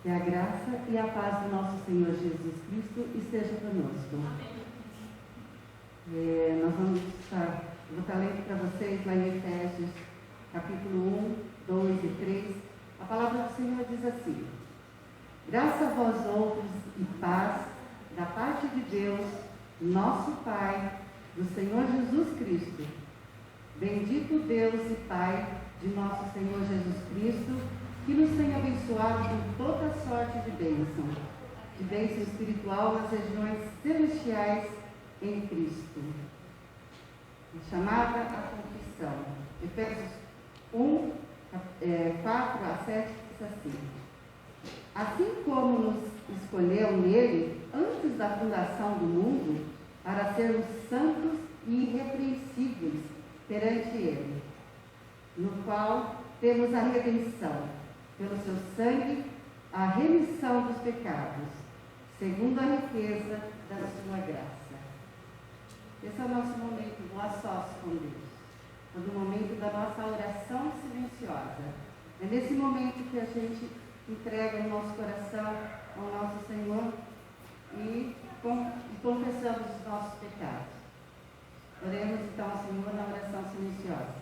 Que a graça e a paz do nosso Senhor Jesus Cristo esteja conosco. Eu vou estar lendo para vocês lá em Efésios, capítulo 1, 2 e 3. A palavra do Senhor diz assim: graça a vós outros e paz da parte de Deus, nosso Pai, do Senhor Jesus Cristo. Bendito Deus e Pai de nosso Senhor Jesus Cristo, que nos tem abençoado com toda sorte de bênção espiritual nas regiões celestiais em Cristo. Chamada a confissão. Efésios 1, 4 a 7 diz assim: assim como nos escolheu nele, antes da fundação do mundo, para sermos santos e irrepreensíveis perante ele, no qual temos a redenção, pelo seu sangue, a remissão dos pecados, segundo a riqueza da sua graça. Esse é o nosso momento do a sós com Deus, o momento da nossa oração silenciosa. É nesse momento que a gente entrega o nosso coração ao nosso Senhor e confessamos os nossos pecados. Oremos então ao Senhor na oração silenciosa.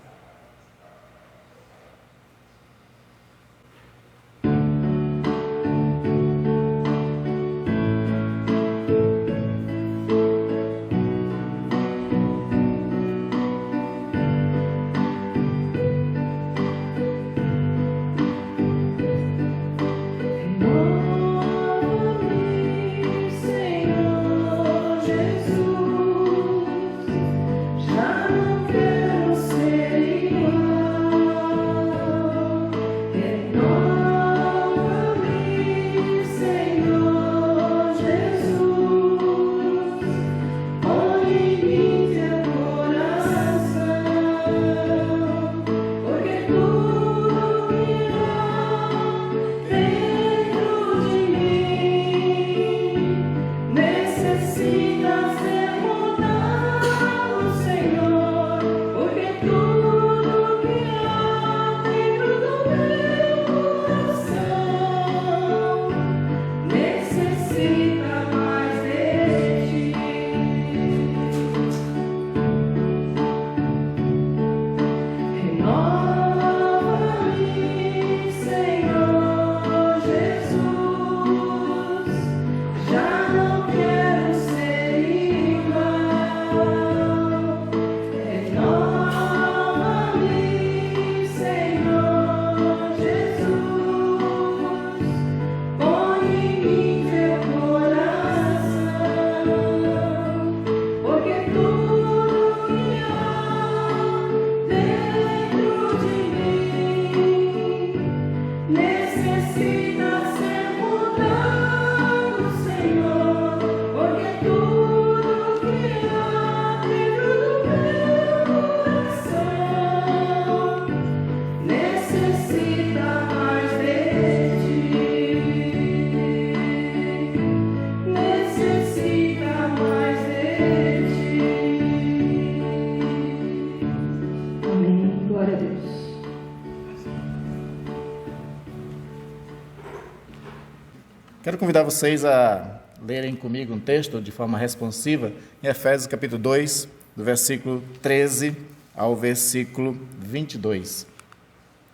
Quero convidar vocês a lerem comigo um texto de forma responsiva em Efésios capítulo 2, do versículo 13 ao versículo 22.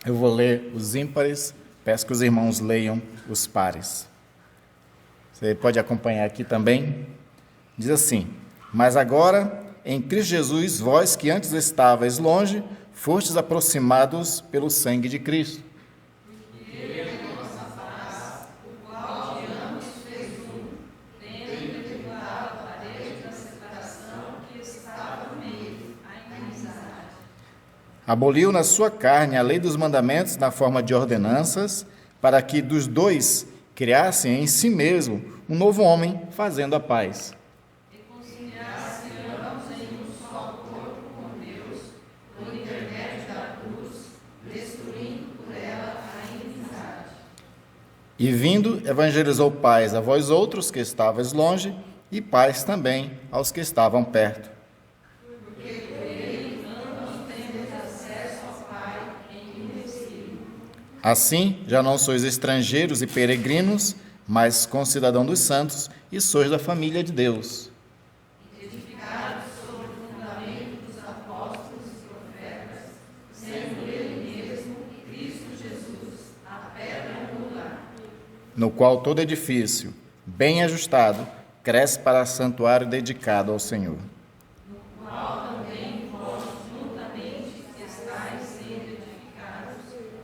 Eu vou ler os ímpares, peço que os irmãos leiam os pares. Você pode acompanhar aqui também. Diz assim: mas agora, em Cristo Jesus, vós que antes estavais longe, fostes aproximados pelo sangue de Cristo. Aboliu na sua carne a lei dos mandamentos na forma de ordenanças, para que dos dois criassem em si mesmo um novo homem, fazendo a paz. Reconciliar-se ambos em um só corpo com Deus, por intermédio da cruz, destruindo por ela a inimizade. E vindo, evangelizou paz a vós outros que estavais longe, e paz também aos que estavam perto. Assim, já não sois estrangeiros e peregrinos, mas concidadão dos santos e sois da família de Deus. Edificados sobre o fundamento dos apóstolos e profetas, sendo Ele mesmo, Cristo Jesus, a pedra angular, No qual todo edifício, bem ajustado, cresce para santuário dedicado ao Senhor. no qual também vós juntamente estáis sendo edificados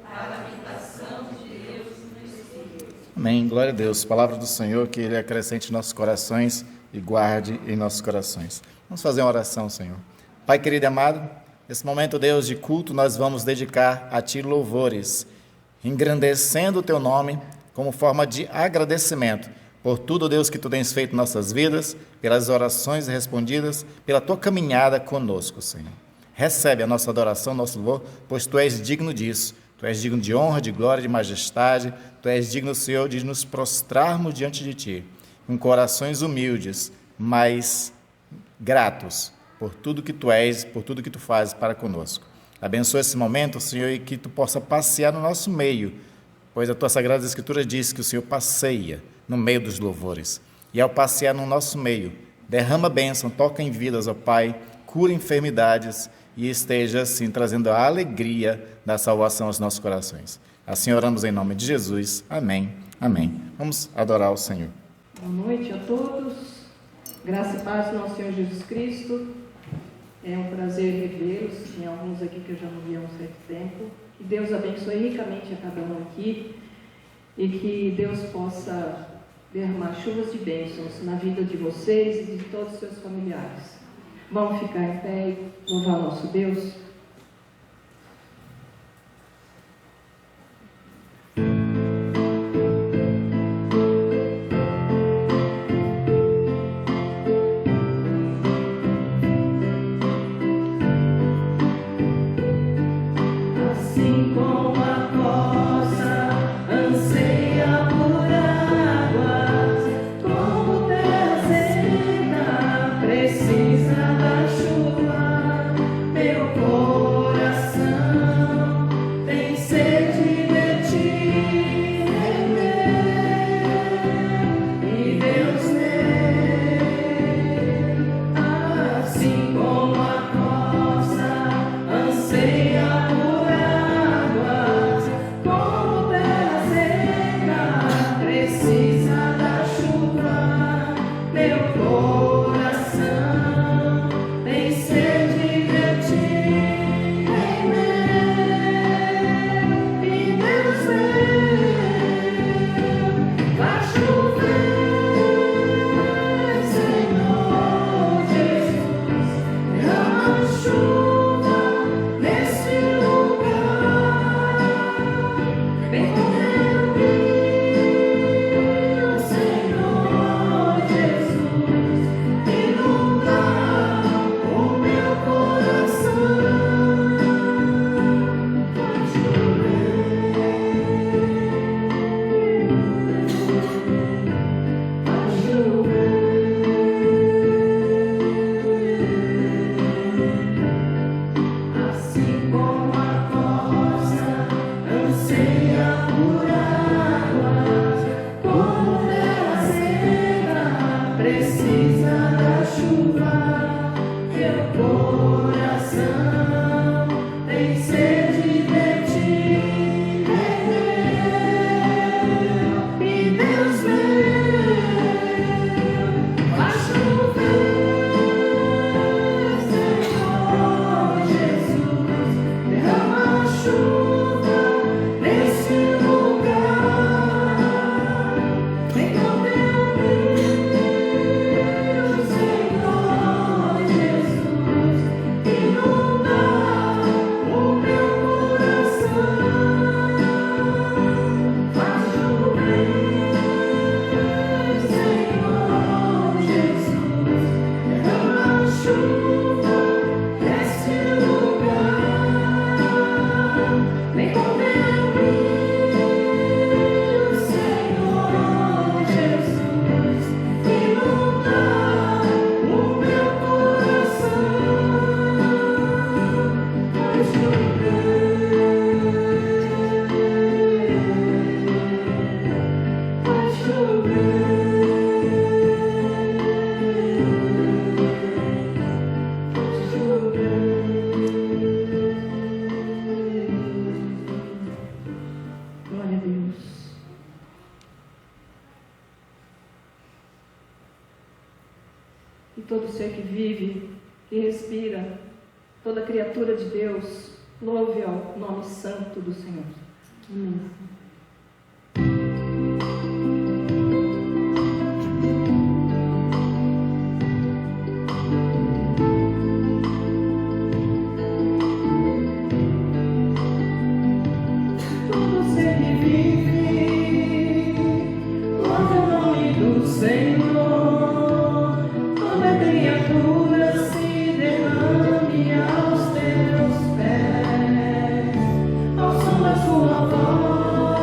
para a habitação de Deus no Espírito. Amém. Glória a Deus. Palavra do Senhor, que Ele acrescente em nossos corações e guarde em nossos corações. Vamos fazer uma oração, Senhor. Pai querido e amado, nesse momento, Deus, de culto, nós vamos dedicar a Ti louvores, engrandecendo o Teu nome como forma de agradecimento por tudo, Deus, que Tu tens feito em nossas vidas, pelas orações respondidas, pela Tua caminhada conosco, Senhor. Recebe a nossa adoração, nosso louvor, pois Tu és digno disso. Tu és digno de honra, de glória, de majestade. Tu és digno, Senhor, de nos prostrarmos diante de Ti, com corações humildes, mas gratos por tudo que Tu és, por tudo que Tu fazes para conosco. Abençoa esse momento, Senhor, e que Tu possa passear no nosso meio, pois a Tua Sagrada Escritura diz que o Senhor passeia no meio dos louvores. E ao passear no nosso meio, derrama bênção, toca em vidas, ó Pai, cura enfermidades e esteja, assim, trazendo a alegria da salvação aos nossos corações. Assim oramos em nome de Jesus. Amém. Amém. Vamos adorar o Senhor. Boa noite a todos. Graça e paz do nosso Senhor Jesus Cristo. É um prazer revê-los. Tem alguns aqui que eu já não vi há um certo tempo. Que Deus abençoe ricamente a cada um aqui e que Deus possa derramar chuvas de bênçãos na vida de vocês e de todos os seus familiares. Vamos ficar em pé e louvar nosso Deus. Assim como a costa anseia por águas, como terra sedenta precisa da chuva, meu povo e todo ser que vive, que respira, toda criatura de Deus, louve ao nome santo do Senhor. Amém. Todo ser que vive, louve o nome do Senhor. Toda criatura se derrame aos teus pés, ao som da sua voz.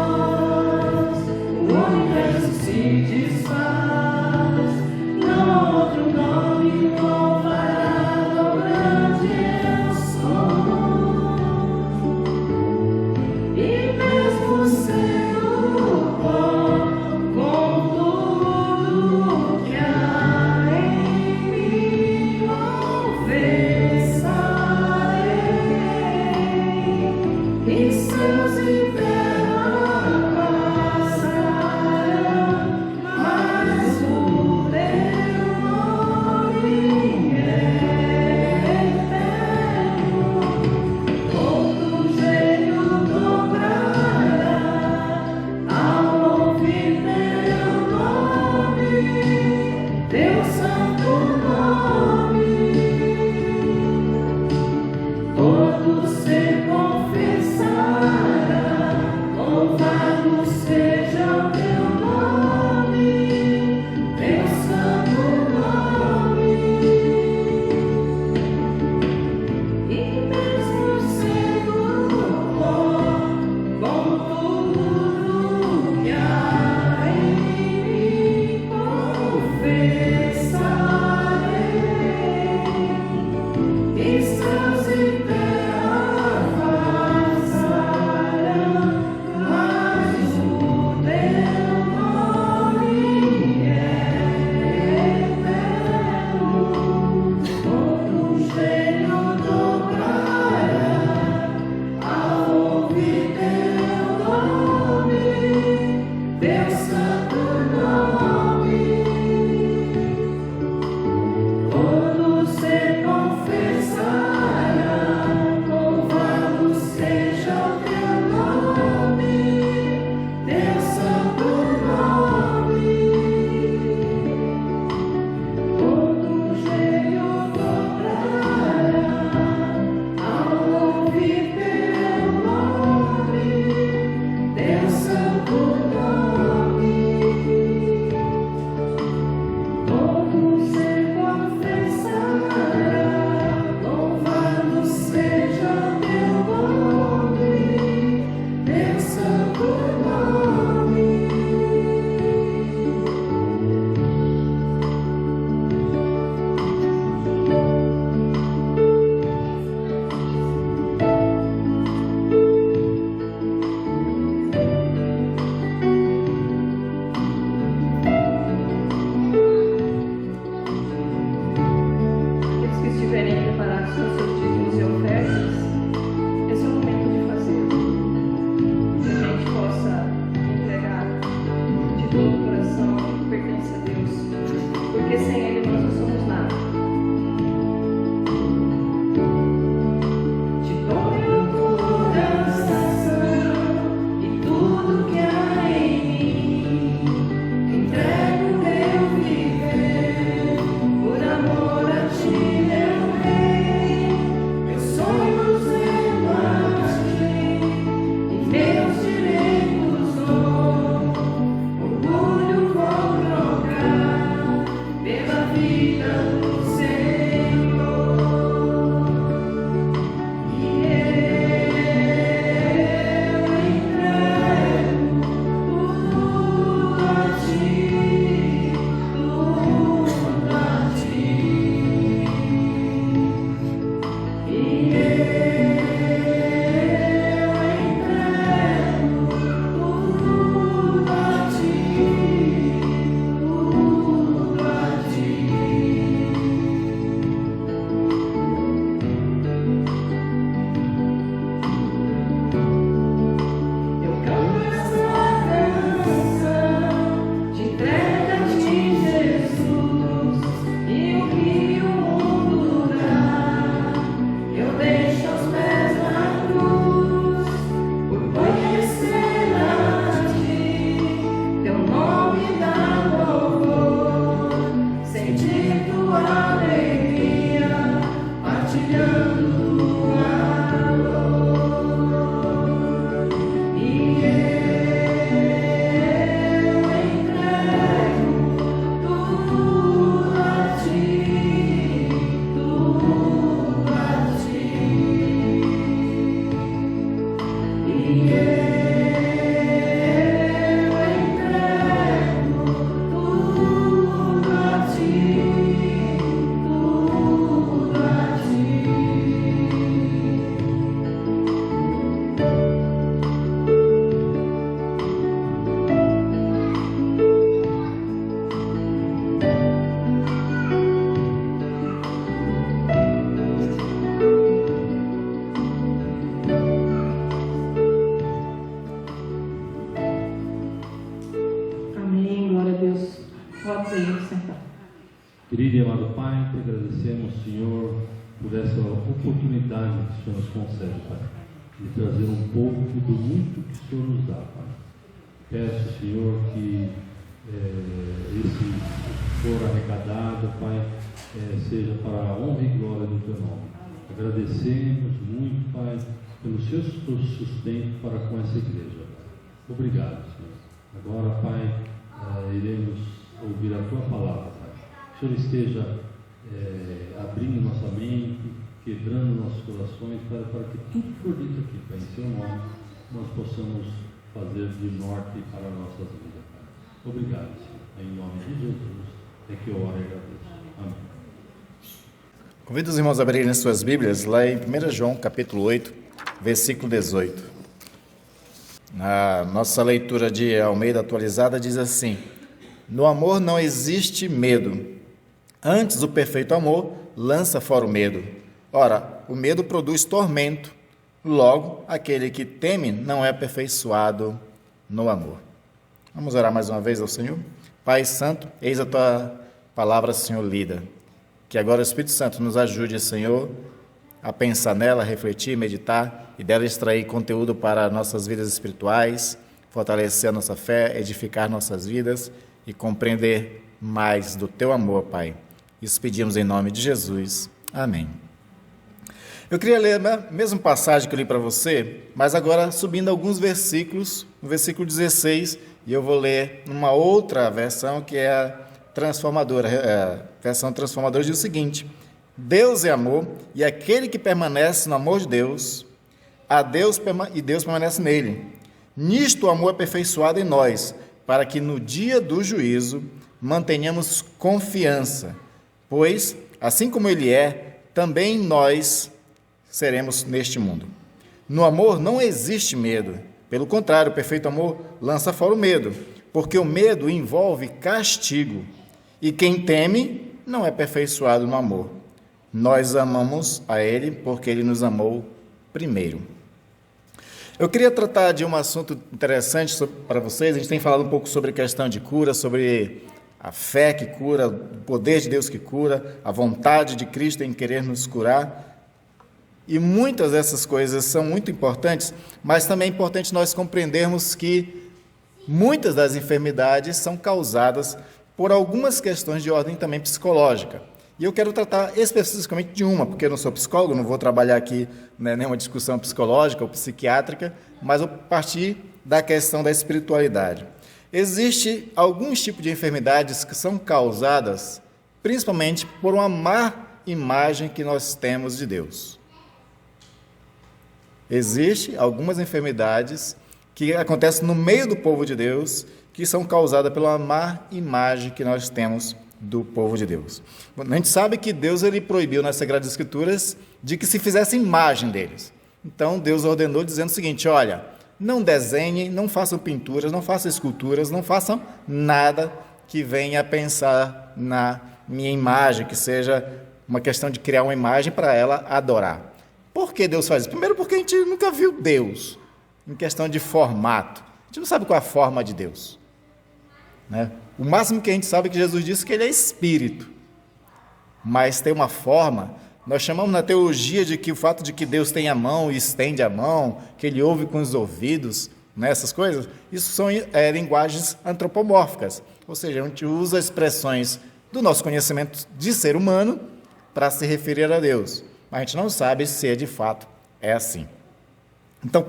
Pode ir sentar. Querido e amado Pai, te agradecemos, Senhor, por essa oportunidade que o Senhor nos concede, Pai, de trazer um pouco do muito que o Senhor nos dá, Pai. Peço, Senhor, que esse for arrecadado, Pai, seja para a honra e glória do Teu nome. Agradecemos muito, Pai, pelo Seu sustento para com essa igreja. Obrigado, Senhor. Agora, Pai, iremos ouvir a Tua palavra, Pai. Que o Senhor esteja abrindo nossa mente, quebrando nossos corações, para que tudo que for dito aqui, Pai, em Seu nome, nós possamos fazer de norte para a nossa vida, Pai. Obrigado, Senhor. Em nome de Jesus é que eu oro e agradeço. Amém. Convido os irmãos a abrirem suas Bíblias lá em 1 João, capítulo 8, versículo 18. A nossa leitura de Almeida atualizada diz assim: no amor não existe medo. Antes, o perfeito amor lança fora o medo. Ora, o medo produz tormento. Logo, aquele que teme não é aperfeiçoado no amor. Vamos orar mais uma vez ao Senhor? Pai Santo, eis a Tua palavra, Senhor, lida. Que agora o Espírito Santo nos ajude, Senhor, a pensar nela, a refletir, meditar e dela extrair conteúdo para nossas vidas espirituais, fortalecer a nossa fé, edificar nossas vidas e compreender mais do Teu amor, Pai. Isso pedimos em nome de Jesus. Amém. Eu queria ler a mesma passagem que eu li para você, mas agora subindo alguns versículos, no versículo 16, e eu vou ler uma outra versão que é a transformadora. A versão transformadora diz o seguinte: Deus é amor, e aquele que permanece no amor de Deus, Deus permanece nele. Nisto o amor é aperfeiçoado em nós, para que no dia do juízo mantenhamos confiança, pois, assim como Ele é, também nós seremos neste mundo. No amor não existe medo. Pelo contrário, o perfeito amor lança fora o medo, porque o medo envolve castigo, e quem teme não é aperfeiçoado no amor. Nós amamos a Ele porque Ele nos amou primeiro. Eu queria tratar de um assunto interessante para vocês. A gente tem falado um pouco sobre a questão de cura, sobre a fé que cura, o poder de Deus que cura, a vontade de Cristo em querer nos curar. E muitas dessas coisas são muito importantes, mas também é importante nós compreendermos que muitas das enfermidades são causadas por algumas questões de ordem também psicológica. E eu quero tratar especificamente de uma, porque eu não sou psicólogo, não vou trabalhar aqui nenhuma discussão psicológica ou psiquiátrica, mas eu partir da questão da espiritualidade. Existem alguns tipos de enfermidades que são causadas principalmente por uma má imagem que nós temos de Deus. Existem algumas enfermidades que acontecem no meio do povo de Deus que são causadas pela má imagem que nós temos do povo de Deus. A gente sabe que Deus ele proibiu nas Sagradas Escrituras de que se fizesse imagem deles. Então Deus ordenou dizendo o seguinte: olha, não desenhem, não façam pinturas, não façam esculturas, não façam nada que venha a pensar na minha imagem, que seja uma questão de criar uma imagem para ela adorar. Por que Deus faz isso? Primeiro porque a gente nunca viu Deus em questão de formato. A gente não sabe qual é a forma de Deus, né? O máximo que a gente sabe é que Jesus disse que Ele é Espírito, mas tem uma forma. Nós chamamos na teologia de que o fato de que Deus tem a mão e estende a mão, que Ele ouve com os ouvidos, né, essas coisas, isso são linguagens antropomórficas, ou seja, a gente usa expressões do nosso conhecimento de ser humano para se referir a Deus, mas a gente não sabe se de fato é assim. Então,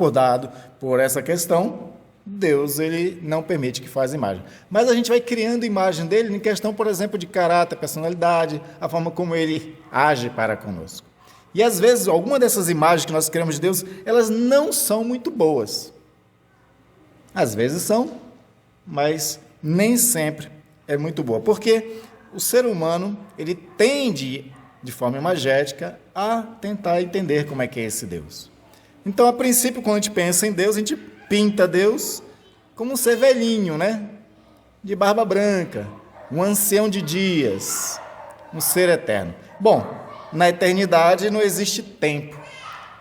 por essa questão, Deus ele não permite que faça imagem. Mas a gente vai criando imagem dele em questão, por exemplo, de caráter, personalidade, a forma como ele age para conosco. E às vezes, alguma dessas imagens que nós criamos de Deus, elas não são muito boas. Às vezes são, mas nem sempre é muito boa. Porque o ser humano, ele tende, de forma imagética, a tentar entender como é que é esse Deus. Então, a princípio, quando a gente pensa em Deus, a gente pinta Deus como um ser velhinho, né? De barba branca, um ancião de dias, um ser eterno. Bom, na eternidade não existe tempo.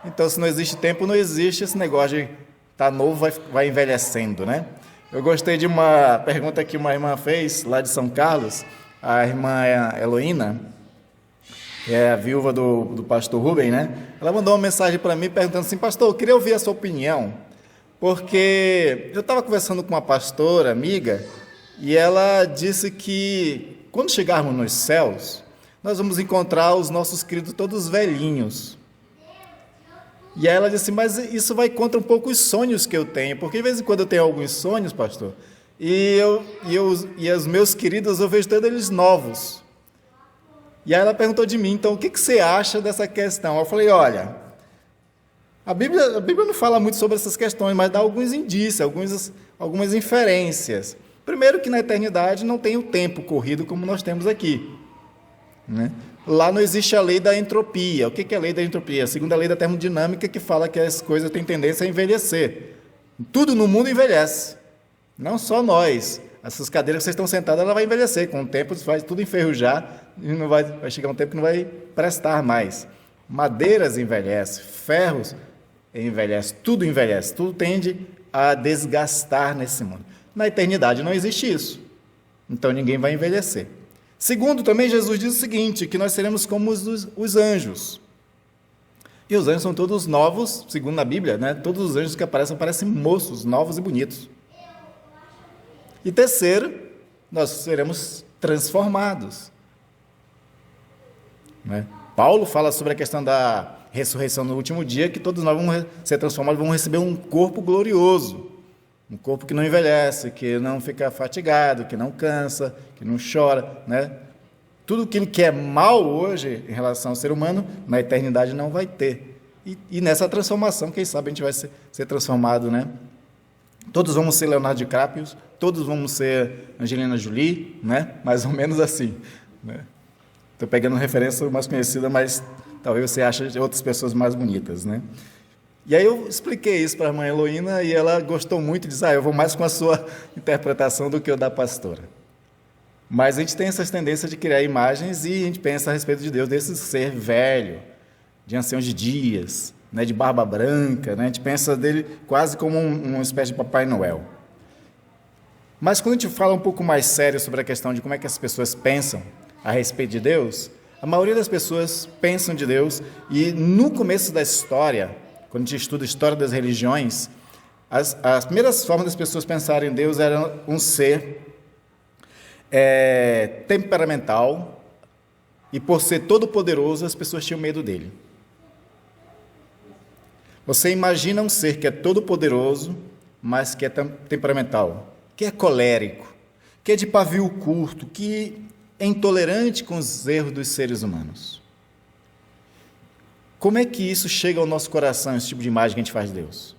Então, se não existe tempo, não existe esse negócio de estar novo, vai envelhecendo, né? Eu gostei de uma pergunta que uma irmã fez lá de São Carlos, a irmã Heloína, que é a viúva do pastor Rubem, né? Ela mandou uma mensagem para mim perguntando assim: pastor, eu queria ouvir a sua opinião, porque eu estava conversando com uma pastora amiga e ela disse que quando chegarmos nos céus, nós vamos encontrar os nossos queridos todos velhinhos. E aí ela disse: mas isso vai contra um pouco os sonhos que eu tenho, porque de vez em quando eu tenho alguns sonhos, pastor, e os meus queridos, eu vejo todos eles novos. E aí ela perguntou de mim: então, o que você acha dessa questão? Eu falei: olha, a Bíblia não fala muito sobre essas questões, mas dá alguns indícios, algumas inferências. Primeiro que na eternidade não tem o tempo corrido como nós temos aqui, né? Lá não existe a lei da entropia. O que é a lei da entropia? A segunda lei da termodinâmica, que fala que as coisas têm tendência a envelhecer. Tudo no mundo envelhece, não só nós. Essas cadeiras que vocês estão sentadas, ela vai envelhecer. Com o tempo, vai tudo enferrujar e vai chegar um tempo que não vai prestar mais. Madeiras envelhecem, ferros envelhecem, tudo tende a desgastar nesse mundo. Na eternidade não existe isso, então ninguém vai envelhecer. Segundo, também Jesus diz o seguinte, que nós seremos como os anjos. E os anjos são todos novos, segundo a Bíblia, né? Todos os anjos que parecem moços, novos e bonitos. E terceiro, nós seremos transformados, né? Paulo fala sobre a questão da ressurreição no último dia, que todos nós vamos ser transformados, vamos receber um corpo glorioso, um corpo que não envelhece, que não fica fatigado, que não cansa, que não chora, né? Tudo aquilo que é mal hoje em relação ao ser humano, na eternidade não vai ter. E nessa transformação, quem sabe a gente vai ser transformado, né? Todos vamos ser Leonardo DiCaprio, todos vamos ser Angelina Jolie, né? Mais ou menos assim, né? Estou pegando referência mais conhecida, mas talvez você ache outras pessoas mais bonitas, né? E aí eu expliquei isso para a irmã Heloína e ela gostou muito e disse: eu vou mais com a sua interpretação do que o da pastora. Mas a gente tem essas tendências de criar imagens e a gente pensa a respeito de Deus, desse ser velho, de ancião de dias, né, de barba branca, né? A gente pensa dele quase como uma espécie de Papai Noel. Mas quando a gente fala um pouco mais sério sobre a questão de como é que as pessoas pensam a respeito de Deus, a maioria das pessoas pensam de Deus e no começo da história, quando a gente estuda a história das religiões, as primeiras formas das pessoas pensarem em Deus eram um ser temperamental, e por ser todo-poderoso, as pessoas tinham medo dele. Você imagina um ser que é todo-poderoso, mas que é temperamental, que é colérico, que é de pavio curto, que é intolerante com os erros dos seres humanos. Como é que isso chega ao nosso coração, esse tipo de imagem que a gente faz de Deus?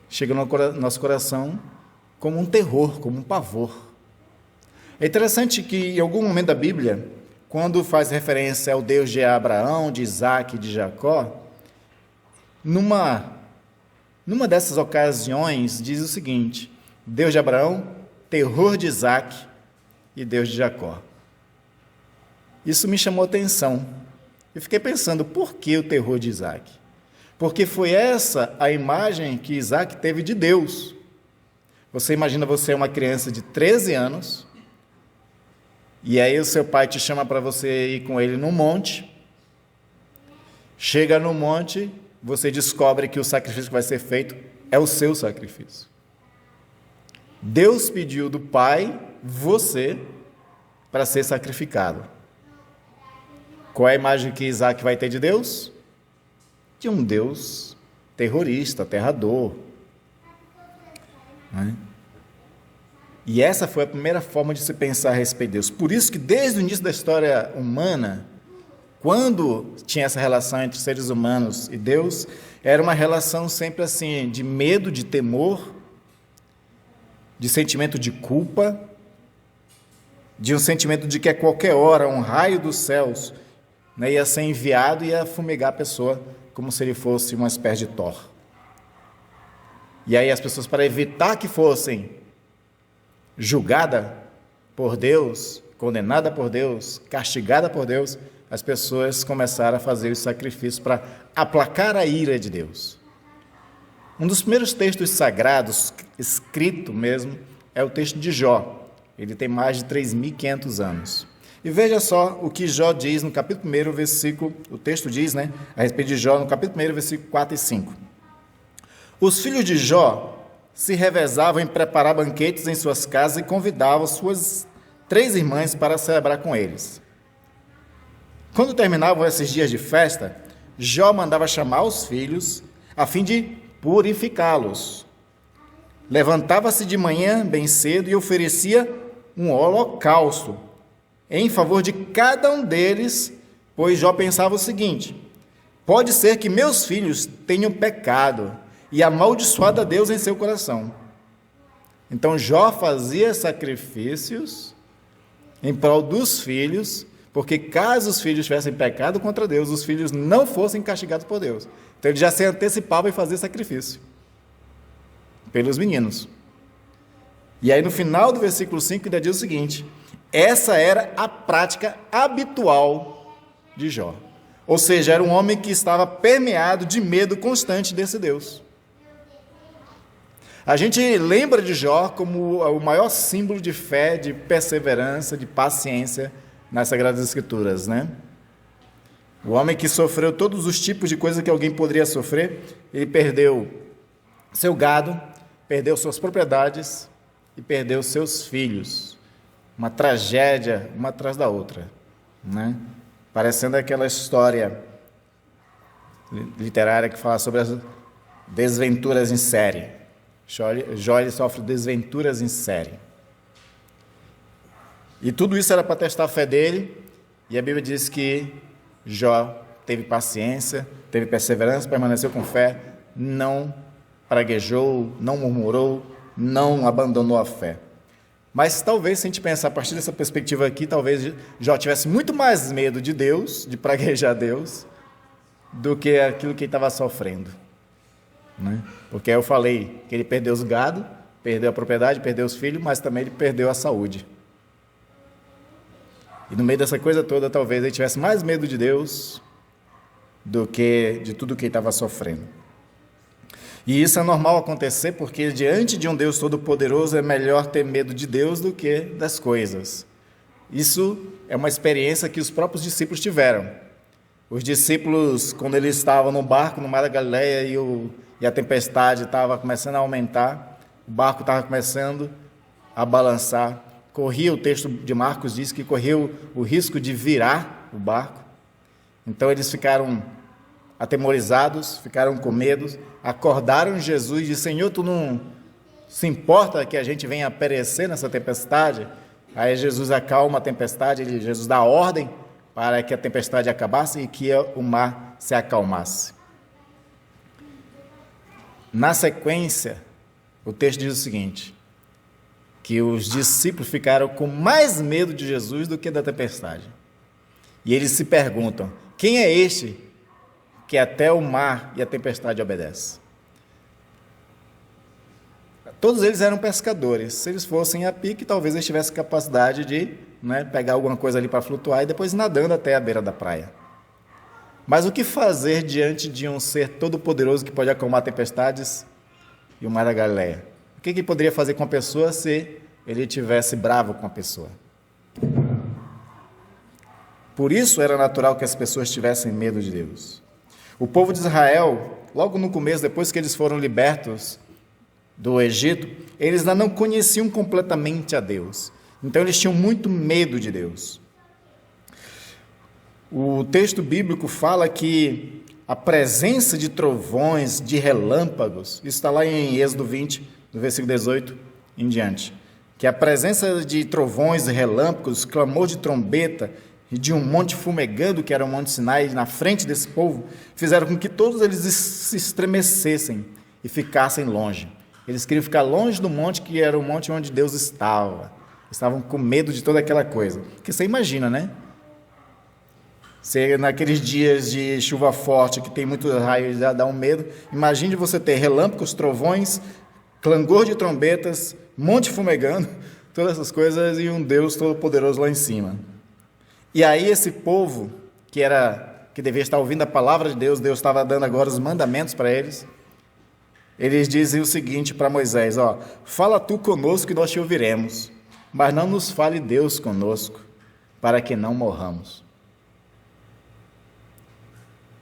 Chega no nosso coração como um terror, como um pavor. É interessante que, em algum momento da Bíblia, quando faz referência ao Deus de Abraão, de Isaac e de Jacó, numa dessas ocasiões, diz o seguinte: Deus de Abraão, terror de Isaac e Deus de Jacó. Isso me chamou a atenção. Eu fiquei pensando, por que o terror de Isaac? Porque foi essa a imagem que Isaac teve de Deus. Você imagina, você é uma criança de 13 anos, e aí o seu pai te chama para você ir com ele no monte. Chega no monte, você descobre que o sacrifício que vai ser feito é o seu sacrifício. Deus pediu do pai você para ser sacrificado. Qual é a imagem que Isaac vai ter de Deus? De um Deus terrorista, aterrador. Né? E essa foi a primeira forma de se pensar a respeito de Deus. Por isso que desde o início da história humana, quando tinha essa relação entre seres humanos e Deus, era uma relação sempre assim, de medo, de temor, de sentimento de culpa, de um sentimento de que a qualquer hora um raio dos céus, né, ia ser enviado e ia fumegar a pessoa como se ele fosse uma espécie de Thor. E aí as pessoas, para evitar que fossem julgadas por Deus, condenada por Deus, castigada por Deus, as pessoas começaram a fazer os sacrifícios para aplacar a ira de Deus. Um dos primeiros textos sagrados, escrito mesmo, é o texto de Jó. Ele tem mais de 3.500 anos. E veja só o que Jó diz no capítulo 1, versículo, o texto diz, a respeito de Jó, no capítulo 1, versículo 4 e 5. Os filhos de Jó se revezavam em preparar banquetes em suas casas e convidavam suas 3 irmãs para celebrar com eles. Quando terminavam esses dias de festa, Jó mandava chamar os filhos a fim de purificá-los. Levantava-se de manhã bem cedo e oferecia um holocausto em favor de cada um deles, pois Jó pensava o seguinte: pode ser que meus filhos tenham pecado e amaldiçoado a Deus em seu coração. Então Jó fazia sacrifícios em prol dos filhos, porque caso os filhos tivessem pecado contra Deus, os filhos não fossem castigados por Deus. Então ele já se antecipava em fazer sacrifício pelos meninos. E aí no final do versículo 5 ainda diz o seguinte: essa era a prática habitual de Jó. Ou seja, era um homem que estava permeado de medo constante desse Deus. A gente lembra de Jó como o maior símbolo de fé, de perseverança, de paciência nas Sagradas Escrituras, O homem que sofreu todos os tipos de coisas que alguém poderia sofrer. Ele perdeu seu gado, perdeu suas propriedades e perdeu seus filhos. Uma tragédia, uma atrás da outra, Parecendo aquela história literária que fala sobre as desventuras em série. Jó ele sofre desventuras em série. E tudo isso era para testar a fé dele, e a Bíblia diz que Jó teve paciência, teve perseverança, permaneceu com fé, não praguejou, não murmurou, não abandonou a fé. Mas talvez, se a gente pensar a partir dessa perspectiva aqui, talvez Jó tivesse muito mais medo de Deus, de praguejar Deus, do que aquilo que ele estava sofrendo. Porque eu falei que ele perdeu os gado, perdeu a propriedade, perdeu os filhos, mas também ele perdeu a saúde. E no meio dessa coisa toda, talvez ele tivesse mais medo de Deus do que de tudo que ele estava sofrendo. E isso é normal acontecer porque diante de um Deus todo-poderoso é melhor ter medo de Deus do que das coisas. Isso é uma experiência que os próprios discípulos tiveram. Os discípulos, quando eles estavam no barco, no Mar da Galileia, e a tempestade estava começando a aumentar, o barco estava começando a balançar, o texto de Marcos diz que correu o risco de virar o barco. Então eles ficaram atemorizados, ficaram com medo, acordaram Jesus e disseram: Senhor, tu não se importa que a gente venha perecer nessa tempestade? Aí Jesus acalma a tempestade, Jesus dá ordem para que a tempestade acabasse e que o mar se acalmasse. Na sequência, o texto diz o seguinte: que os discípulos ficaram com mais medo de Jesus do que da tempestade. E eles se perguntam: quem é este que até o mar e a tempestade obedecem? Todos eles eram pescadores. Se eles fossem a pique, talvez eles tivessem capacidade de pegar alguma coisa ali para flutuar e depois nadando até a beira da praia. Mas o que fazer diante de um ser todo-poderoso que pode acalmar tempestades e o Mar da Galileia? O que ele poderia fazer com a pessoa se ele estivesse bravo com a pessoa? Por isso era natural que as pessoas tivessem medo de Deus. O povo de Israel, logo no começo, depois que eles foram libertos do Egito, eles ainda não conheciam completamente a Deus. Então eles tinham muito medo de Deus. O texto bíblico fala que a presença de trovões, de relâmpagos, isso está lá em Êxodo 20, no versículo 18 em diante, que a presença de trovões e relâmpagos, clamor de trombeta e de um monte fumegando, que era o Monte Sinai, na frente desse povo, fizeram com que todos eles se estremecessem e ficassem longe. Eles queriam ficar longe do monte, que era o monte onde Deus estava. Estavam com medo de toda aquela coisa. Porque você imagina, Se naqueles dias de chuva forte, que tem muito raio, dá um medo. Imagine você ter relâmpagos, trovões, clangor de trombetas, monte fumegando, todas essas coisas, e um Deus todo-poderoso lá em cima. E aí esse povo, que devia estar ouvindo a palavra de Deus, Deus estava dando agora os mandamentos para eles, eles dizem o seguinte para Moisés, fala tu conosco e nós te ouviremos, mas não nos fale Deus conosco, para que não morramos.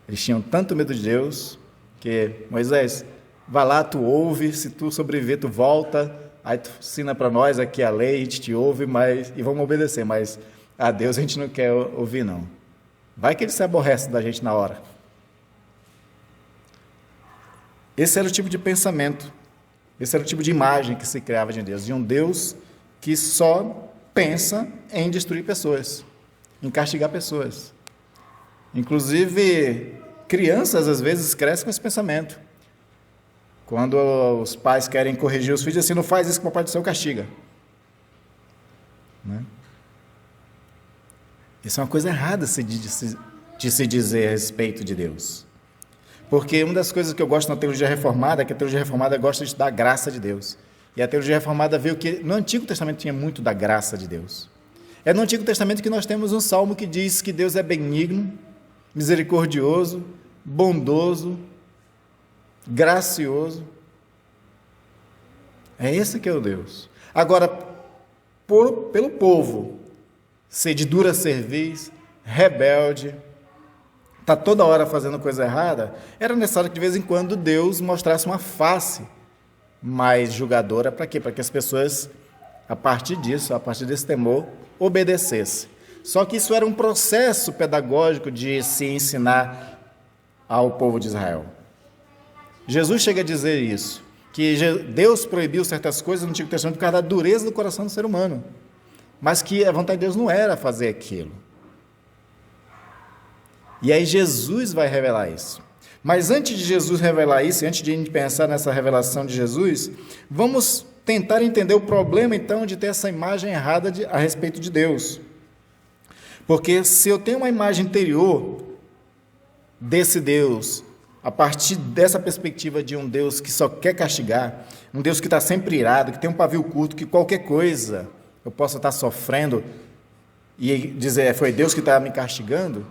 Eles tinham tanto medo de Deus, que Moisés, vai lá, tu ouve, se tu sobreviver, tu volta, aí tu ensina para nós aqui a lei, a gente te ouve, e vamos obedecer, mas a Deus a gente não quer ouvir, não. Vai que ele se aborrece da gente na hora. Esse era o tipo de pensamento, esse era o tipo de imagem que se criava de Deus, de um Deus que só pensa em destruir pessoas, em castigar pessoas. Inclusive, crianças às vezes crescem com esse pensamento. Quando os pais querem corrigir os filhos, assim, não faz isso que o papai do céu castiga. Né? Isso é uma coisa errada de se dizer a respeito de Deus. Porque uma das coisas que eu gosto na teologia reformada é que a teologia reformada gosta de estudar a graça de Deus. E a teologia reformada viu que no Antigo Testamento tinha muito da graça de Deus. É no Antigo Testamento que nós temos um salmo que diz que Deus é benigno, misericordioso, bondoso, gracioso. É esse que é o Deus. Agora, pelo povo ser de dura cerviz, rebelde, está toda hora fazendo coisa errada, era necessário que de vez em quando Deus mostrasse uma face mais julgadora. Para quê? Para que as pessoas, a partir disso, a partir desse temor, obedecessem. Só que isso era um processo pedagógico de se ensinar ao povo de Israel. Jesus chega a dizer isso, que Deus proibiu certas coisas no Antigo Testamento por causa da dureza do coração do ser humano, mas que a vontade de Deus não era fazer aquilo. E aí Jesus vai revelar isso. Mas antes de Jesus revelar isso, antes de a gente pensar nessa revelação de Jesus, vamos tentar entender o problema, então, de ter essa imagem errada a respeito de Deus. Porque se eu tenho uma imagem interior desse Deus, a partir dessa perspectiva de um Deus que só quer castigar, um Deus que está sempre irado, que tem um pavio curto, que qualquer coisa eu possa estar sofrendo e dizer, foi Deus que está me castigando,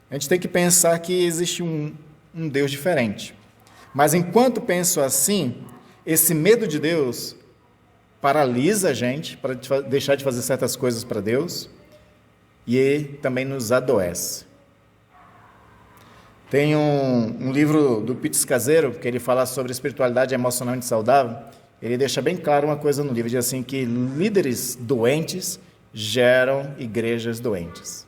a gente tem que pensar que existe um Deus diferente. Mas enquanto penso assim, esse medo de Deus paralisa a gente para deixar de fazer certas coisas para Deus e também nos adoece. Tem um livro do Pete Scazzero, que ele fala sobre espiritualidade emocionalmente saudável. Ele deixa bem claro uma coisa no livro, diz assim que líderes doentes geram igrejas doentes.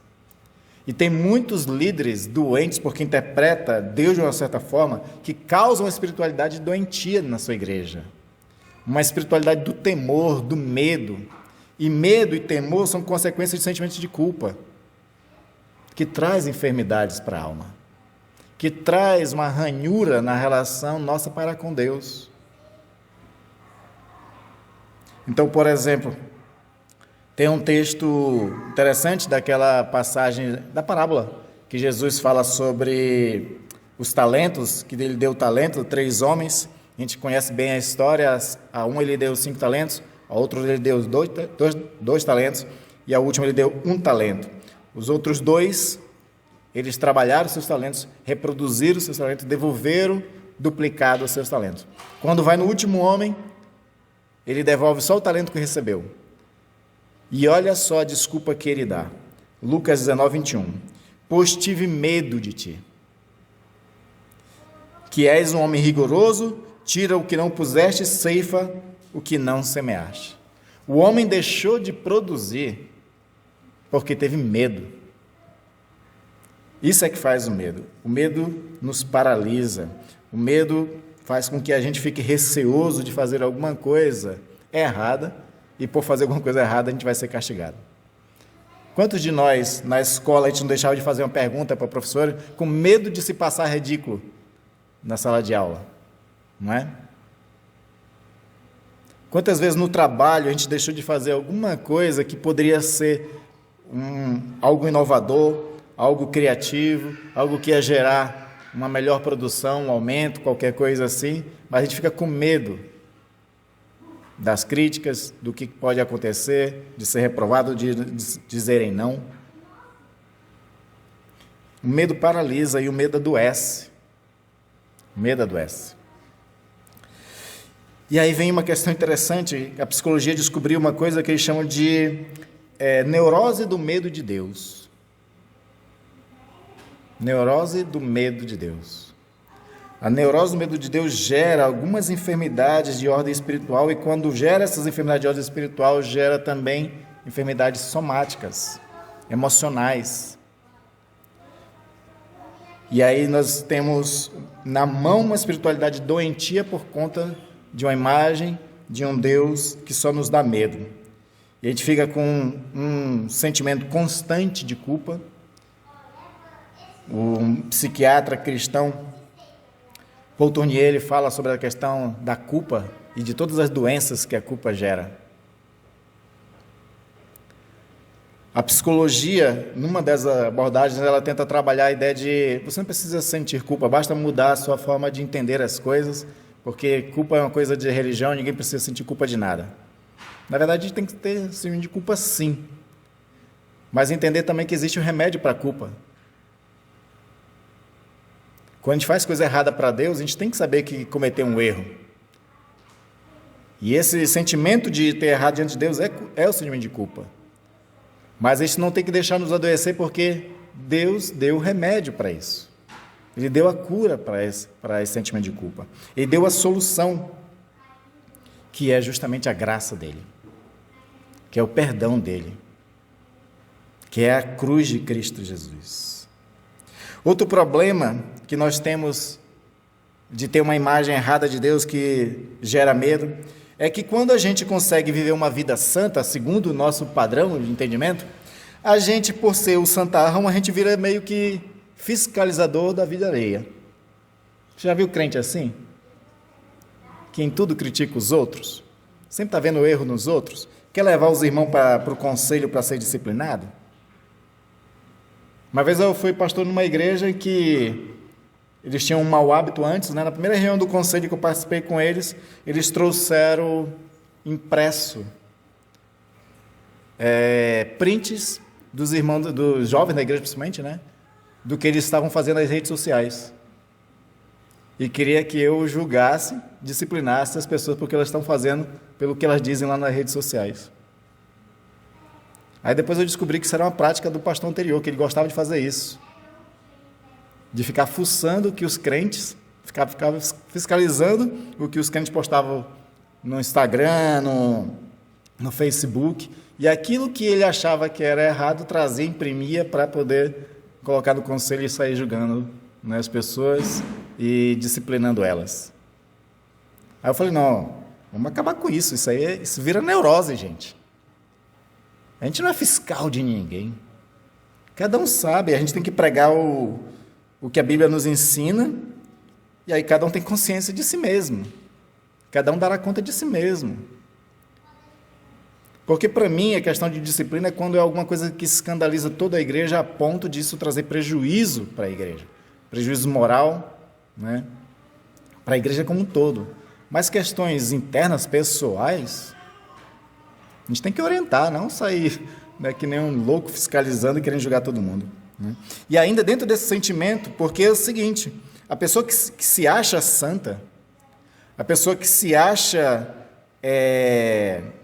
E tem muitos líderes doentes, porque interpreta Deus de uma certa forma, que causam uma espiritualidade doentia na sua igreja. Uma espiritualidade do temor, do medo. E medo e temor são consequências de sentimentos de culpa, que traz enfermidades para a alma, que traz uma ranhura na relação nossa para com Deus. Então, por exemplo, tem um texto interessante daquela passagem da parábola, que Jesus fala sobre os talentos, que ele deu talento a 3 homens. A gente conhece bem a história. A um ele deu 5 talentos, a outro ele deu 2 talentos, e a última ele deu 1 talento. Os outros 2, eles trabalharam seus talentos, reproduziram seus talentos, devolveram duplicado os seus talentos. Quando vai no último homem, ele devolve só o talento que recebeu. E olha só a desculpa que ele dá. Lucas 19, 21. Pois tive medo de ti, que és um homem rigoroso, tira o que não puseste, ceifa o que não semeaste. O homem deixou de produzir porque teve medo. Isso é que faz o medo. O medo nos paralisa. O medo faz com que a gente fique receoso de fazer alguma coisa errada, e por fazer alguma coisa errada a gente vai ser castigado. Quantos de nós, na escola, a gente não deixava de fazer uma pergunta para a professora com medo de se passar ridículo na sala de aula? Não é? Quantas vezes no trabalho a gente deixou de fazer alguma coisa que poderia ser algo inovador, algo criativo, algo que ia gerar uma melhor produção, um aumento, qualquer coisa assim, mas a gente fica com medo das críticas, do que pode acontecer, de ser reprovado, de dizerem não. O medo paralisa e o medo adoece. O medo adoece. E aí vem uma questão interessante, a psicologia descobriu uma coisa que eles chamam de neurose do medo de Deus. Neurose do medo de Deus. A neurose do medo de Deus gera algumas enfermidades de ordem espiritual, e quando gera essas enfermidades de ordem espiritual, gera também enfermidades somáticas, emocionais. E aí nós temos na mão uma espiritualidade doentia por conta de uma imagem de um Deus que só nos dá medo. E a gente fica com um sentimento constante de culpa. Um psiquiatra cristão, Paul Tournier, ele fala sobre a questão da culpa e de todas as doenças que a culpa gera. A psicologia, numa das abordagens, ela tenta trabalhar a ideia de você não precisa sentir culpa, basta mudar a sua forma de entender as coisas, porque culpa é uma coisa de religião, ninguém precisa sentir culpa de nada. Na verdade, a gente tem que ter sentimento de culpa, sim, mas entender também que existe um remédio para a culpa. Quando a gente faz coisa errada para Deus, a gente tem que saber que cometeu um erro. E esse sentimento de ter errado diante de Deus é o sentimento de culpa. Mas a gente não tem que deixar nos adoecer, porque Deus deu o remédio para isso. Ele deu a cura para esse sentimento de culpa. Ele deu a solução, que é justamente a graça dele, que é o perdão dele, que é a cruz de Cristo Jesus. Outro problema que nós temos de ter uma imagem errada de Deus que gera medo, é que quando a gente consegue viver uma vida santa, segundo o nosso padrão de entendimento, a gente, por ser o santarrão, a gente vira meio que fiscalizador da vida alheia. Já viu crente assim? Que em tudo critica os outros? Sempre está vendo erro nos outros? Quer levar os irmãos para o conselho para ser disciplinado? Uma vez eu fui pastor numa igreja em que eles tinham um mau hábito antes, né? Na primeira reunião do conselho que eu participei com eles, eles trouxeram impresso prints dos irmãos, dos jovens da igreja principalmente, né? Do que eles estavam fazendo nas redes sociais. E queria que eu julgasse, disciplinasse as pessoas porque elas estão fazendo pelo que elas dizem lá nas redes sociais. Aí depois eu descobri que isso era uma prática do pastor anterior, que ele gostava de fazer isso. De ficar fuçando o que os crentes, ficava fiscalizando o que os crentes postavam no Instagram, no Facebook, e aquilo que ele achava que era errado, trazia, imprimia para poder colocar no conselho e sair julgando, né, as pessoas e disciplinando elas. Aí eu falei, não, vamos acabar com isso, isso vira neurose, gente. A gente não é fiscal de ninguém. Cada um sabe, a gente tem que pregar o que a Bíblia nos ensina, e aí cada um tem consciência de si mesmo. Cada um dará conta de si mesmo. Porque para mim a questão de disciplina é quando é alguma coisa que escandaliza toda a igreja a ponto disso trazer prejuízo para a igreja. Prejuízo moral, né? Para a igreja como um todo. Mas questões internas, pessoais, a gente tem que orientar, não sair, né, que nem um louco fiscalizando e querendo julgar todo mundo. E ainda dentro desse sentimento, porque é o seguinte, a pessoa que se acha santa, a pessoa que se acha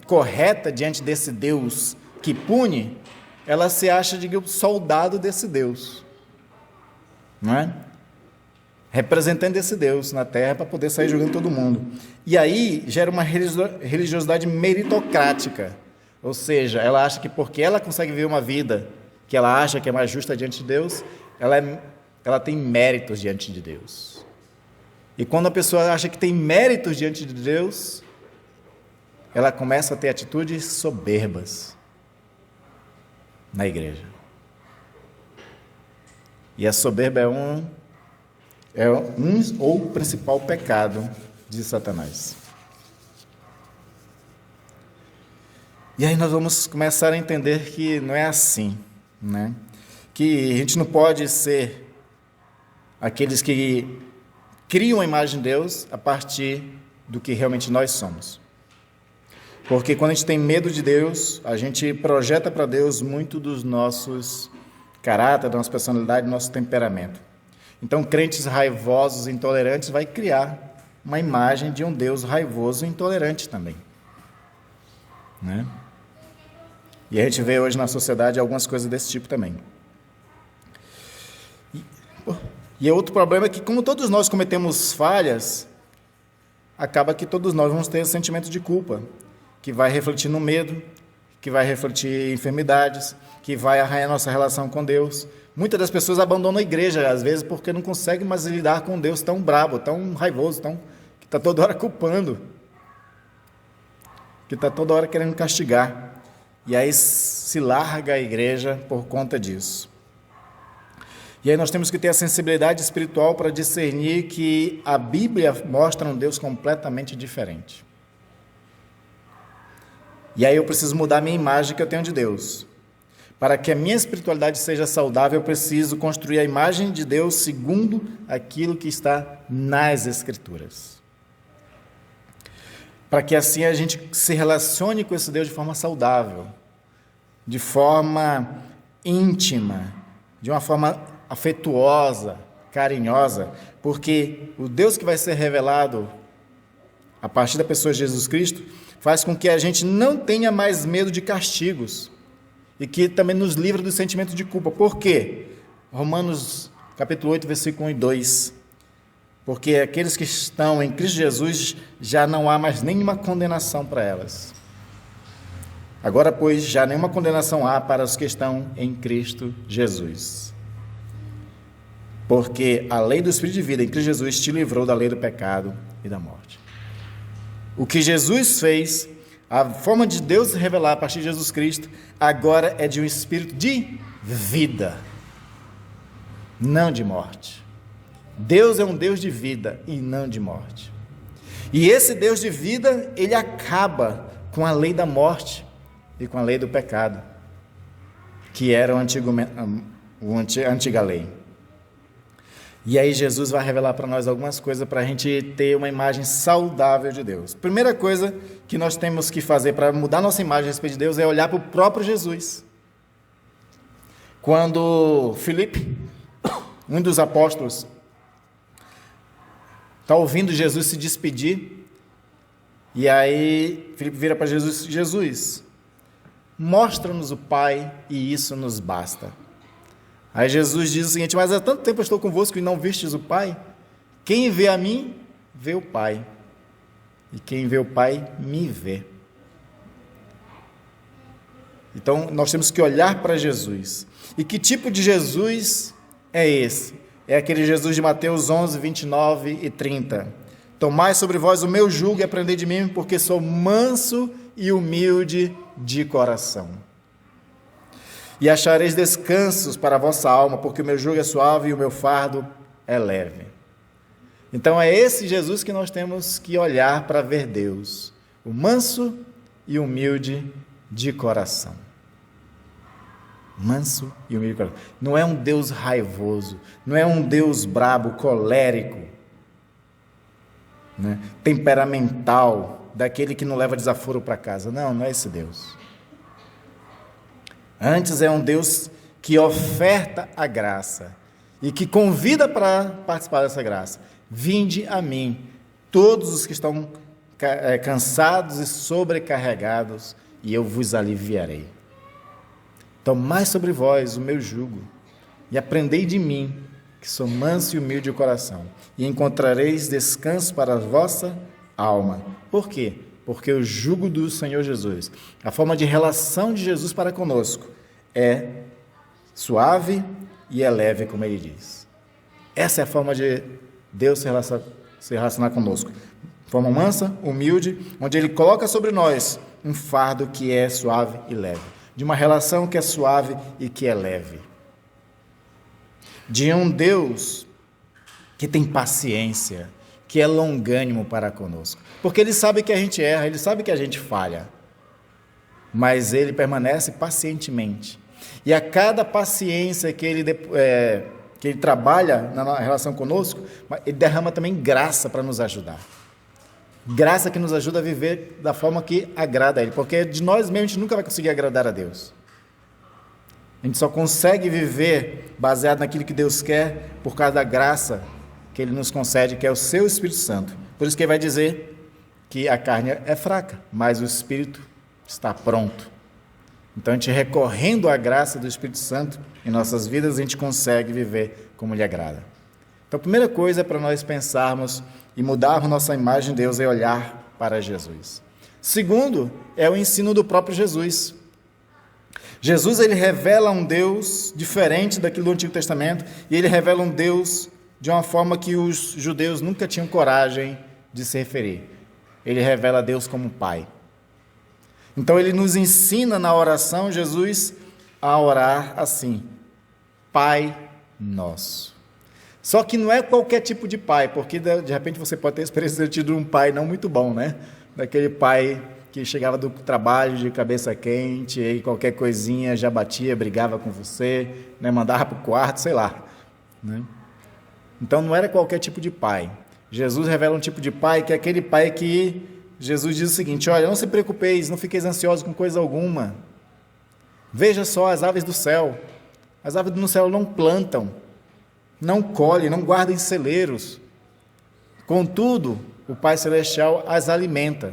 correta diante desse Deus que pune, ela se acha, digamos, soldado desse Deus, não é? Representando esse Deus na terra para poder sair julgando todo mundo. E aí gera uma religiosidade meritocrática, ou seja, ela acha que porque ela consegue viver uma vida que ela acha que é mais justa diante de Deus, ela tem méritos diante de Deus. E quando a pessoa acha que tem méritos diante de Deus, ela começa a ter atitudes soberbas na igreja. E a soberba é o principal pecado de Satanás. E aí nós vamos começar a entender que não é assim, né? Que a gente não pode ser aqueles que criam a imagem de Deus a partir do que realmente nós somos. Porque quando a gente tem medo de Deus, a gente projeta para Deus muito dos nossos caráter, da nossa personalidade, do nosso temperamento. Então, crentes raivosos, intolerantes, vai criar uma imagem de um Deus raivoso e intolerante também, né? E a gente vê hoje na sociedade algumas coisas desse tipo também. E outro problema é que, como todos nós cometemos falhas, acaba que todos nós vamos ter sentimento de culpa, que vai refletir no medo, que vai refletir em enfermidades, que vai arranhar nossa relação com Deus. Muitas das pessoas abandonam a igreja, às vezes, porque não conseguem mais lidar com Deus tão brabo, tão raivoso, que está toda hora culpando, que está toda hora querendo castigar. E aí se larga a igreja por conta disso. E aí nós temos que ter a sensibilidade espiritual para discernir que a Bíblia mostra um Deus completamente diferente. E aí eu preciso mudar a minha imagem que eu tenho de Deus. Para que a minha espiritualidade seja saudável, eu preciso construir a imagem de Deus segundo aquilo que está nas Escrituras. Para que assim a gente se relacione com esse Deus de forma saudável, de forma íntima, de uma forma afetuosa, carinhosa, porque o Deus que vai ser revelado a partir da pessoa de Jesus Cristo faz com que a gente não tenha mais medo de castigos e que também nos livra do sentimento de culpa. Por quê? Romanos capítulo 8, versículo 1 e 2. Porque aqueles que estão em Cristo Jesus já não há mais nenhuma condenação para elas. Agora, pois, já nenhuma condenação há para os que estão em Cristo Jesus. Porque a lei do Espírito de vida em Cristo Jesus te livrou da lei do pecado e da morte. O que Jesus fez, a forma de Deus se revelar a partir de Jesus Cristo, agora é de um espírito de vida, não de morte. Deus é um Deus de vida e não de morte. E esse Deus de vida, ele acaba com a lei da morte e com a lei do pecado, que era a antiga lei. E aí Jesus vai revelar para nós algumas coisas para a gente ter uma imagem saudável de Deus. Primeira coisa que nós temos que fazer para mudar nossa imagem a respeito de Deus é olhar para o próprio Jesus. Quando Filipe, um dos apóstolos, está ouvindo Jesus se despedir, e aí Filipe vira para Jesus: Jesus, mostra-nos o Pai e isso nos basta. Aí Jesus diz o seguinte: mas há tanto tempo eu estou convosco e não vistes o Pai? Quem vê a mim, vê o Pai. E quem vê o Pai, me vê. Então, nós temos que olhar para Jesus. E que tipo de Jesus é esse? É aquele Jesus de Mateus 11, 29 e 30. Tomai sobre vós o meu jugo e aprendei de mim, porque sou manso e humilde de coração. E achareis descansos para a vossa alma, porque o meu jugo é suave e o meu fardo é leve. Então é esse Jesus que nós temos que olhar para ver Deus, o manso e humilde de coração. Manso e humilde de coração. Não é um Deus raivoso, não é um Deus brabo, colérico, né? Temperamental, daquele que não leva desaforo para casa. Não, não é esse Deus. Antes é um Deus que oferta a graça e que convida para participar dessa graça. Vinde a mim, todos os que estão cansados e sobrecarregados, e eu vos aliviarei. Tomai sobre vós o meu jugo e aprendei de mim, que sou manso e humilde de coração, e encontrareis descanso para a vossa alma. Por quê? Porque o jugo do Senhor Jesus, a forma de relação de Jesus para conosco, é suave e é leve, como ele diz. Essa é a forma de Deus se relacionar conosco. Forma mansa, humilde, onde ele coloca sobre nós um fardo que é suave e leve. De uma relação que é suave e que é leve. De um Deus que tem paciência, que é longânimo para conosco. Porque ele sabe que a gente erra, ele sabe que a gente falha. Mas ele permanece pacientemente. E a cada paciência que ele trabalha na relação conosco, ele derrama também graça para nos ajudar. Graça que nos ajuda a viver da forma que agrada a ele. Porque de nós mesmos a gente nunca vai conseguir agradar a Deus. A gente só consegue viver baseado naquilo que Deus quer por causa da graça que ele nos concede, que é o seu Espírito Santo, Por isso que ele vai dizer que a carne é fraca, mas o Espírito está pronto. Então, a gente recorrendo à graça do Espírito Santo em nossas vidas, a gente consegue viver como lhe agrada. Então, a primeira coisa para nós pensarmos e mudarmos nossa imagem de Deus é olhar para Jesus. Segundo, é o ensino do próprio Jesus. Jesus, ele revela um Deus diferente daquilo do Antigo Testamento, e ele revela um Deus de uma forma que os judeus nunca tinham coragem de se referir. Ele revela Deus como Pai. Então, ele nos ensina na oração, Jesus, a orar assim: Pai Nosso. Só que não é qualquer tipo de pai, porque de repente você pode ter a experiência de ter um pai não muito bom, né? Daquele pai que chegava do trabalho de cabeça quente, e qualquer coisinha já batia, brigava com você, né? Mandava para o quarto, sei lá, né? Então, não era qualquer tipo de pai. Jesus revela um tipo de pai, que é aquele pai que Jesus diz o seguinte: olha, não se preocupeis, não fiqueis ansiosos com coisa alguma. Veja só as aves do céu. As aves do céu não plantam, não colhem, não guardam em celeiros. Contudo, o Pai Celestial as alimenta.